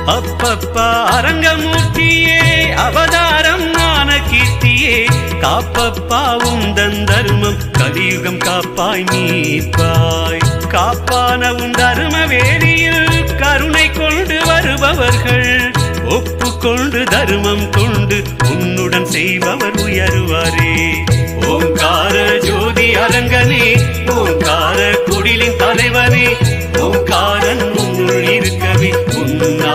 அப்பப்பா அரங்கமூர்த்தியே அவதாரம் ஞான கீர்த்தியே காப்பப்பா உந்தன் தர்மம் கலியுகம் காப்பாய் நீப்பாய் காப்பான உன் தர்ம வேலியில் கருணை கொண்டு வருபவர்கள் ஒப்புக்கொண்டு தர்மம் கொண்டு உன்னுடன் செய்பவர் உயருவாரே ஓங்கார ஜோதி அரங்கனே ஓங்கார குடிலின் தலைவனே ஓங்காரன் உன்னுள் இருக்கவே உன்னா